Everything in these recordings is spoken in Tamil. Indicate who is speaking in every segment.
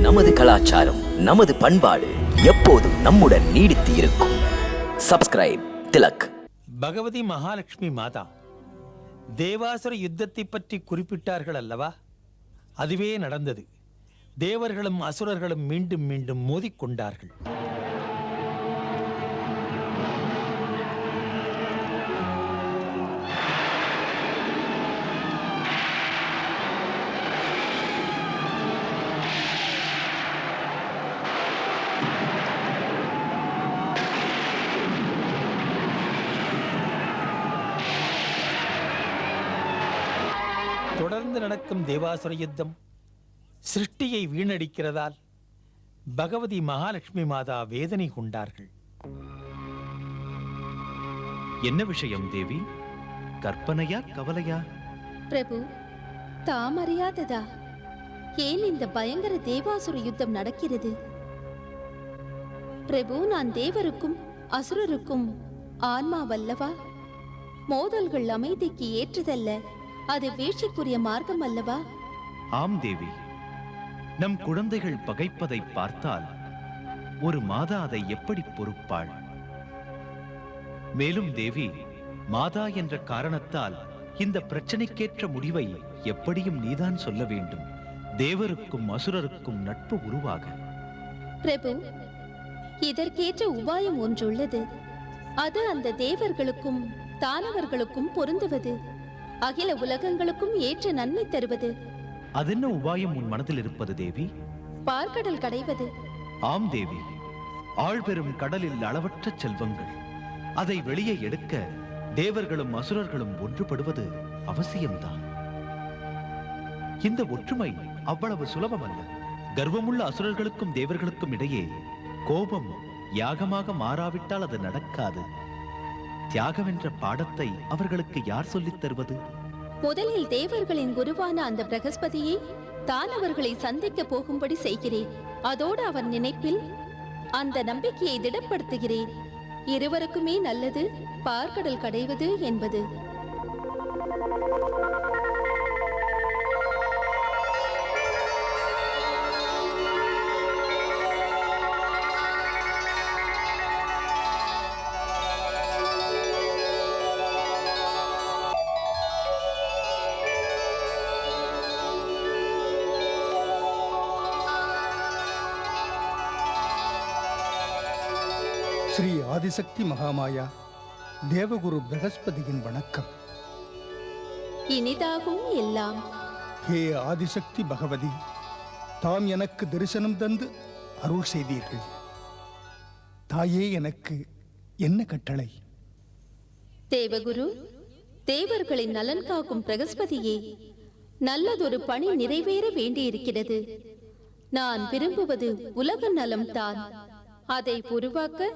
Speaker 1: நமது கலாச்சாரம், நமது பண்பாடு எப்போதும் நம்முடன் நீடித்து இருக்கும். சப்ஸ்கிரைப் திலக்.
Speaker 2: பகவதி மகாலட்சுமி மாதா தேவாசுர யுத்தத்தை பற்றி குறிப்பிட்டார்கள் அல்லவா? அதுவே நடந்தது. தேவர்களும் அசுரர்களும் மீண்டும் மீண்டும் மோதிக்கொண்டார்கள். தொடர்ந்து நடக்கும் தேவாசுர யுத்தம் சிருஷ்டியை வீணடிக்கிறதால் பகவதி மகாலட்சுமி மாதா வேதனை கொண்டார்கள்.
Speaker 3: என்ன விஷயம் தேவி? கற்பனையா கவலையா?
Speaker 4: பிரபு, தாம் அறியாததா? ஏன் இந்த பயங்கர தேவாசுர யுத்தம் நடக்கிறது? பிரபு, நான் தேவருக்கும் அசுரருக்கும் ஆன்மாவல்லவா? மோதல்கள் அமைதிக்கு ஏற்றதல்ல, அது வீழ்ச்சிக்குரிய மார்க்கம் அல்லவா?
Speaker 3: ஆம் தேவி, நம் குழந்தைகள் பகைப்பதை பார்த்தால் ஒரு மாதா அதை எப்படி பொறுப்பாள்? மேலும் தேவி, மாதா என்ற காரணத்தால் இந்த பிரச்சனைக்கேற்ற முடிவை எப்படியும் நீதான் சொல்ல வேண்டும். தேவருக்கும் அசுரருக்கும் நட்பு உருவாக.
Speaker 4: பிரபு, இதற்கேற்ற உபாயம் ஒன்றுள்ளது. அது அந்த தேவர்களுக்கும் தானவர்களுக்கும் பொருந்துவது, அகில உலகங்களுக்கும் ஏற்ற நன்மை தருவது.
Speaker 3: அதென்ன உபாயம் உன் மனதில் இருப்பது தேவி?
Speaker 4: பார்க்கடல் கடைவது.
Speaker 3: ஆம் தேவி, ஆழ்பெரும் கடலில் அளவற்ற செல்வங்கள். அதை வெளியே எடுக்க தேவர்களும் அசுரர்களும் ஒன்றுபடுவது அவசியம்தான். இந்த ஒற்றுமை அவ்வளவு சுலபமல்ல. கர்வமுள்ள அசுரர்களுக்கும் தேவர்களுக்கும் இடையே கோபம் யாகமாக மாறாவிட்டால் அது நடக்காது. தியாகம் என்ற பாடத்தை அவர்களுக்கு யார் சொல்லித் தருவது?
Speaker 4: முதலில் தேவர்களின் குருவான அந்த பிரகஸ்பதியை தானவர்களை சந்திக்க போகும்படி செய்கிறேன். அதோடு அவர் நினைப்பில் அந்த நம்பிக்கையை திடப்படுத்துகிறேன். இருவருக்குமே நல்லது பார்க்கடல் கடைவது என்பது.
Speaker 5: ஸ்ரீ ஆதிசக்தி மகாமாயா தேவகுரு பிரகஸ்பதியின் வணக்கம்.
Speaker 4: இனிதாகும் எல்லாம்.
Speaker 5: ஹே ஆதிசக்தி பகவதி, தாம் எனக்கு தரிசனம் தந்து அருள் செய்தீர்கள். தாயே, எனக்கு என்ன கட்டளை?
Speaker 4: தேவகுரு, தேவர்களின் நலன் காக்கும் பிரகஸ்பதியே, நல்லதொரு பணி நிறைவேற வேண்டியிருக்கிறது. நான் விரும்புவது உலக நலம் தான். அதை உருவாக்க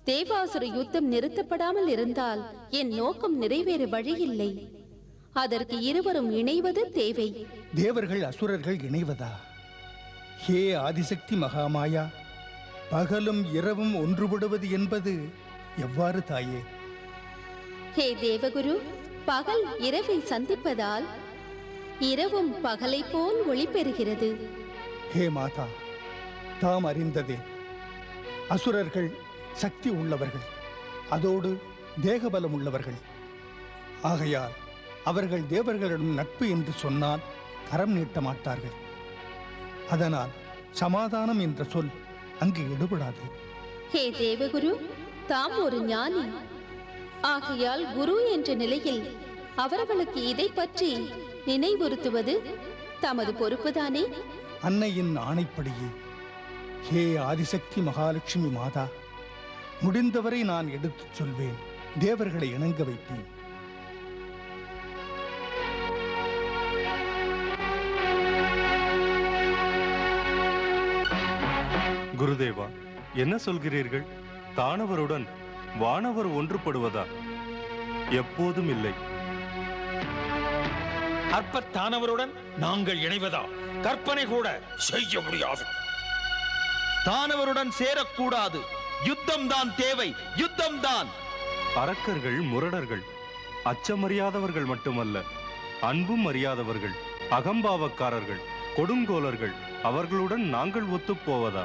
Speaker 4: தேவாசுர யுத்தம் நிறுத்தப்படாமல் இருந்தால் என் நோக்கம் நிறைவேற வழியில்லை. அதற்கு இருவரும் இணைவது தேவை.
Speaker 5: தேவர்கள் அசுரர்கள் இணைவதா? ஹே ஆதிசக்தி மகாமாயா, பகலும் இரவும் ஒன்றுபடுவது என்பது எவ்வாறு தாயே?
Speaker 4: ஹே தேவகுரு, பகல் இரவை சந்திப்பதால் இரவும் பகலை போல் ஒளி பெறுகிறது.
Speaker 5: ஹே மாதா, தாம் அறிந்ததே, அசுரர்கள் சக்தி உள்ளவர்கள், அதோடு தேகபலம் உள்ளவர்கள். ஆகையால் அவர்கள் தேவர்களிடம் நட்பு என்று சொன்னால் கரம் நீட்ட மாட்டார்கள். அதனால் சமாதானம் என்ற சொல் அங்கு எடுபடாது.
Speaker 4: ஹே தேவகுரு, தாம் ஒரு ஞானி. ஆகையால் குரு என்ற நிலையில் அவர்களுக்கு இதை பற்றி நினைவுறுத்துவது தமது பொறுப்புதானே?
Speaker 5: அன்னையின் ஆணைப்படியே. ஹே ஆதிசக்தி மகாலட்சுமி மாதா, முடிந்தவரை நான் எடுத்துச் சொல்வேன். தேவர்களை இணங்க வைப்பேன்.
Speaker 6: குருதேவா, என்ன சொல்கிறீர்கள்? தானவருடன் வானவர் ஒன்றுபடுவதா? எப்போதும் இல்லை.
Speaker 2: அற்பத்தானவருடன் நாங்கள் இணைவதா? கற்பனை கூட செய்ய முடியாது.
Speaker 3: தானவருடன் சேரக்கூடாது. யுத்தம் தான் தேவை, யுத்தம் தான்.
Speaker 6: அரக்கர்கள் முரடர்கள், அச்சமறியாதவர்கள் மட்டுமல்ல, அன்பும் அறியாதவர்கள், அகம்பாவக்காரர்கள், கொடுங்கோலர்கள், அவர்களுடன் நாங்கள் ஒத்துப் போவதா?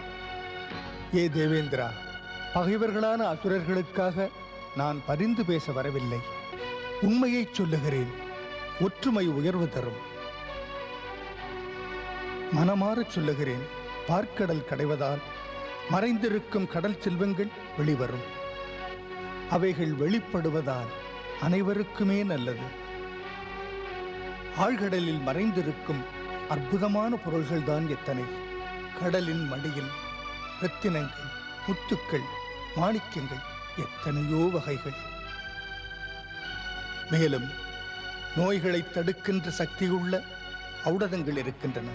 Speaker 5: ஏ தேவேந்திரா, பகைவர்களான அசுரர்களுக்காக நான் பரிந்து பேச வரவில்லை. உண்மையைச் சொல்லுகிறேன். ஒற்றுமை உயர்வு தரும். மனமாறச் சொல்லுகிறேன். பார்க்கடல் கடைவதால் மறைந்திருக்கும் கடல் செல்வங்கள் வெளிவரும். அவைகள் வெளிப்படுவதால் அனைவருக்குமே நல்லது. ஆழ்கடலில் மறைந்திருக்கும் அற்புதமான பொருள்கள்தான் எத்தனை! கடலின் மடியில் ரத்தினங்கள், முத்துக்கள், மாணிக்கங்கள், எத்தனையோ வகைகள். மேலும் நோய்களை தடுக்கின்ற சக்தியுள்ள ஔடதங்கள் இருக்கின்றன.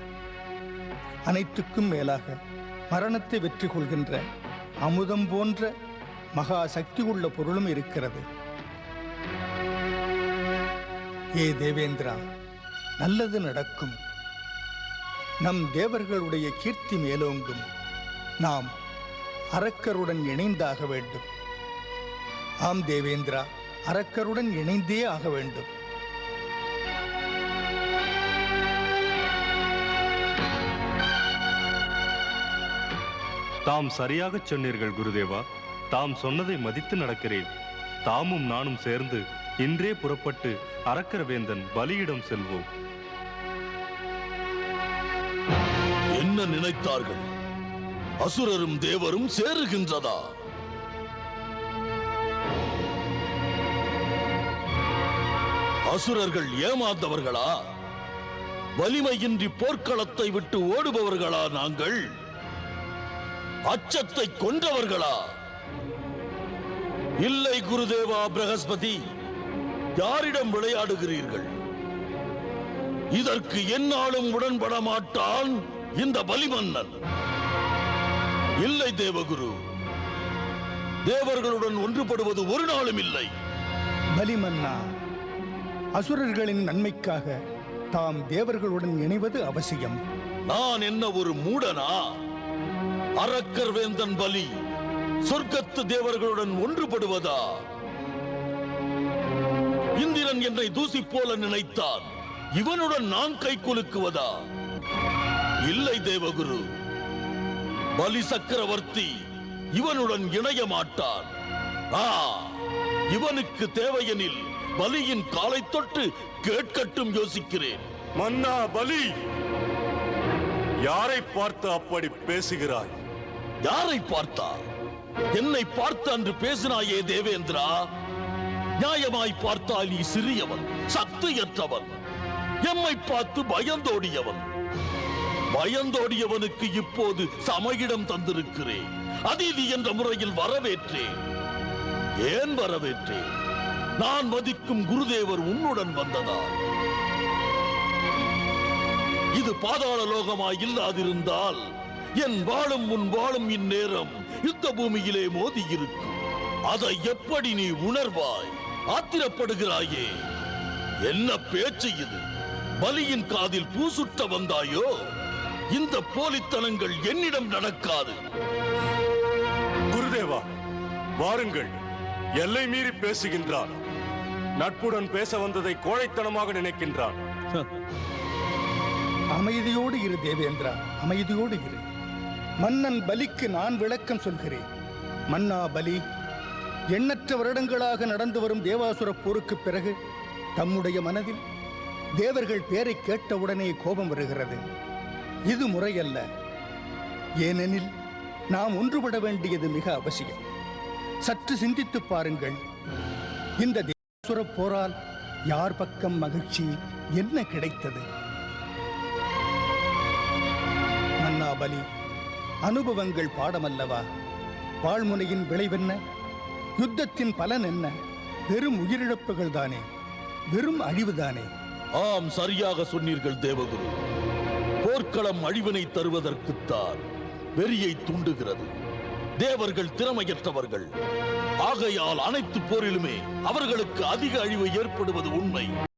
Speaker 5: அனைத்துக்கும் மேலாக மரணத்தை வெற்றி கொள்கின்ற அமுதம் போன்ற மகா சக்தி உள்ள பொருளும் இருக்கிறது. ஏ தேவேந்திரா, நல்லது நடக்கும். நம் தேவர்களுடைய கீர்த்தி மேலோங்கும். நாம் அரக்கருடன் இணைந்தாக வேண்டும். ஆம் தேவேந்திரா, அரக்கருடன் இணைந்தே ஆக வேண்டும்.
Speaker 6: தாம் சரியாகச் சொன்னீர்கள் குருதேவா. தாம் சொன்னதை மதித்து நடக்கிறேன். தாமும் நானும் சேர்ந்து இன்றே புறப்பட்டு அரக்கரவேந்தன் பலியிடம் செல்வோம்.
Speaker 7: என்ன நினைத்தார்கள்? அசுரரும் தேவரும் சேருகின்றதா? அசுரர்கள் ஏமாந்தவர்களா? வலிமையின்றி போர்க்களத்தை விட்டு ஓடுபவர்களா நாங்கள்? அச்சத்தை கொன்றவர்களா? இல்லை குருதேவா பிரகஸ்பதி, யாரிடம் விளையாடுகிறீர்கள்? இதற்கு எந்நாளும் உடன்பட மாட்டான் இந்த பலிமன்னன். இல்லை தேவகுரு, தேவர்களுடன் ஒன்றுபடுவது ஒரு நாளும் இல்லை.
Speaker 5: பலிமன்னா, அசுரர்களின் நன்மைக்காக தாம் தேவர்களுடன் இணைவது அவசியம்.
Speaker 7: நான் என்ன ஒரு மூடனா? அரக்கர் வேந்தன் பலி சொர்க்கத்து தேவர்களுடன் ஒன்றுபடுவதா? இந்திரன் என்னை தூசி போல நினைத்தான். இவனுடன் நான் கை குலுக்குவதா? இல்லை தேவகுரு, பலி சக்கரவர்த்தி இவனுடன் இணைய மாட்டான். இவனுக்கு தேவையெனில் பலியின் காலை தொட்டு கேட்கட்டும் யோசிக்கிறேன்.
Speaker 6: மன்னா பலி, யாரை பார்த்து அப்படி பேசுகிறாய்?
Speaker 7: யாரை பார்த்தா? என்னை பார்த்து அன்று பேசினாயே தேவேந்திரா. நியாயமாய் பார்த்தால் நீ சிறியவன், சக்தியற்றவன். எம்மை பார்த்து பயந்தோடியவன். பயந்தோடியவனுக்கு இப்போது சமயிடம் தந்திருக்கிறேன். அதிதி என்ற முறையில் வரவேற்றேன். ஏன் வரவேற்றேன்? நான் மதிக்கும் குருதேவர் உன்னுடன் வந்ததால். இது பாதாள லோகமாய் இல்லாதிருந்தால் என் வாழும் முன் வாழும் இந்நேரம் யுத்த பூமியிலே மோதி இருக்கும். அதை எப்படி நீ உணர்வாய்? ஆத்திரப்படுகிறாயே? என்ன பேச்சு இது? பலியின் காதில் பூசுட்ட வந்தாயோ? இந்த போலித்தனங்கள் என்னிடம் நடக்காது.
Speaker 6: குருதேவா, வாருங்கள். எல்லை மீறி பேசுகின்றான். நட்புடன் பேச வந்ததை கோழைத்தனமாக நினைக்கின்றான்.
Speaker 5: அமைதியோடு இரு தேவேந்திரா, அமைதியோடு இரு. மன்னன் பலிக்கு நான் விளக்கம் சொல்கிறேன். மன்னா பலி, எண்ணற்ற வருடங்களாக நடந்து வரும் தேவாசுர போருக்கு பிறகு தம்முடைய மனதில் தேவர்கள் பேரை கேட்டவுடனே கோபம் வருகிறது. இது முறையல்ல. ஏனெனில் நாம் ஒன்றுபட வேண்டியது மிக அவசியம். சற்று சிந்தித்து பாருங்கள். இந்த தேவாசுர போரால் யார் பக்கம் மகிழ்ச்சி, என்ன கிடைத்தது? மன்னா பலி, அனுபவங்கள் பாடமல்லவா? வாழ்முனையின் விளைவென்ன? யுத்தத்தின் பலன் என்ன? வெறும் உயிரிழப்புகள் தானே, வெறும் அழிவுதானே.
Speaker 7: ஆம், சரியாக சொன்னீர்கள் தேவகுரு. போர்க்களம் அழிவினை தருவதற்குத்தான் வெறியை தூண்டுகிறது. தேவர்கள் திறமையற்றவர்கள். ஆகையால் அனைத்து போரிலுமே அவர்களுக்கு அதிக அழிவு ஏற்படுவது உண்மை.